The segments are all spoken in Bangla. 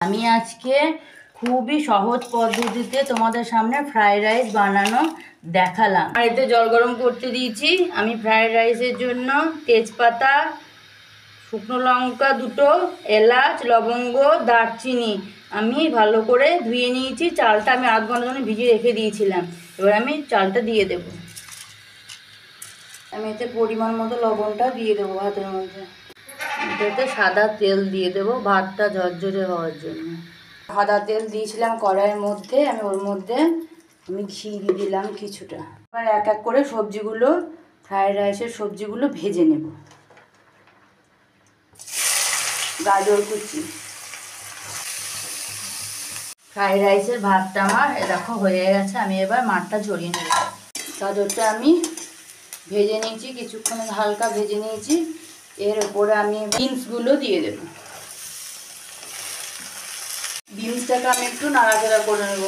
আমি আজকে খুবই সহজ পদ্ধতিতে তোমাদের সামনে ফ্রাইড রাইস বানানো দেখালাম। আর এতে জল গরম করতে দিয়েছি। আমি ফ্রাইড রাইসের জন্য তেজপাতা, শুকনো লঙ্কা দুটো, এলাচ, লবঙ্গ, দারচিনি আমি ভালো করে ধুয়ে নিয়েছি। চালটা আমি আধ ঘন্টার জন্য ভিজিয়ে রেখে দিয়েছিলাম। এবার আমি চালটা দিয়ে দেব। আমি এতে পরিমাণ মতো লবণটা দিয়ে দেবো ভাতের মধ্যে। এটাতে সাদা তেল দিয়ে দেবো ভাতটা ঝরঝরে হওয়ার জন্য। সাদা তেল দিয়েছিলাম কড়াইয়ের মধ্যে, আমি ওর মধ্যে ঘি দিয়ে দিলাম কিছুটা। এবার এক এক করে সবজিগুলো, ফ্রাইড রাইসের সবজিগুলো ভেজে নেব। গাজর কুচি, ফ্রাইড রাইসের ভাতটা আমার দেখো হয়ে গেছে। আমি এবার মাঠটা ঝরিয়ে নেব। গাজরটা আমি ভেজে নিয়েছি, কিছুক্ষণ হালকা ভেজে নিয়েছি। এর উপরে আমি বিনসগুলো দিয়ে দেব। বিনসটাকে আমি একটু নাড়াচাড়া করে নেব।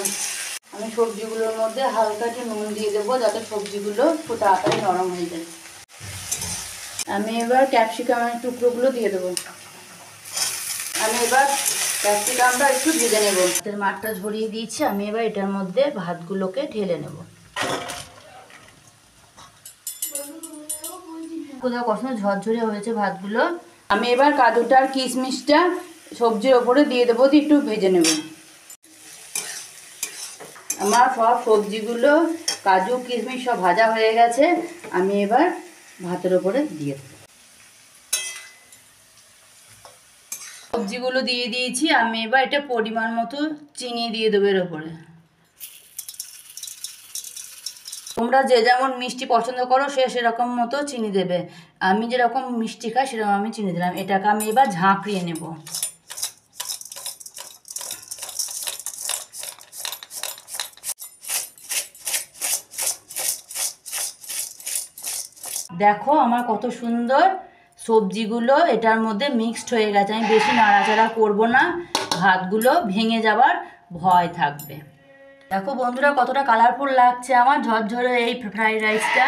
আমি সবজিগুলোর মধ্যে হালকা একটু নুন দিয়ে দেবো যাতে সবজিগুলো খুব তাড়াতাড়ি নরম হয়ে যায়। আমি এবার ক্যাপসিকামের টুকরোগুলো দিয়ে দেবো। আমি এবার ক্যাপসিকামটা একটু ভেজে নেব। মাঠটা ঝরিয়ে দিয়েছি, আমি এবার এটার মধ্যে ভাতগুলোকে ঢেলে নেব। কোথাও কখনো ঝরঝরে হয়েছে ভাতগুলো। আমি এবার কাজুটা আর কিশমিশটা সবজির ওপরে দিয়ে দেবো, দিয়ে একটু ভেজে নেব। আমার সব সবজিগুলো কাজু কিশমিশ সব ভাজা হয়ে গেছে। আমি এবার ভাতের ওপরে দিয়ে দেবো। সবজিগুলো দিয়ে দিয়েছি। আমি এবার এটা পরিমাণ মতো চিনি দিয়ে দেবো এর ওপরে। তোমরা যে যেমন মিষ্টি পছন্দ করো সেরকম মতো চিনি দেবে। আমি যেরকম মিষ্টি খাই সেরকম আমি চিনি দিলাম। এটাকে আমি এবার ঝাঁকড়িয়ে নেব। দেখো আমার কত সুন্দর সবজিগুলো এটার মধ্যে মিক্সড হয়ে গেছে। আমি বেশি নাড়াচাড়া করব না, ভাতগুলো ভেঙে যাবার ভয় থাকবে। দেখো বন্ধুরা কতটা কালারফুল লাগছে আমার ঝরঝরে এই ফ্রাইড রাইসটা।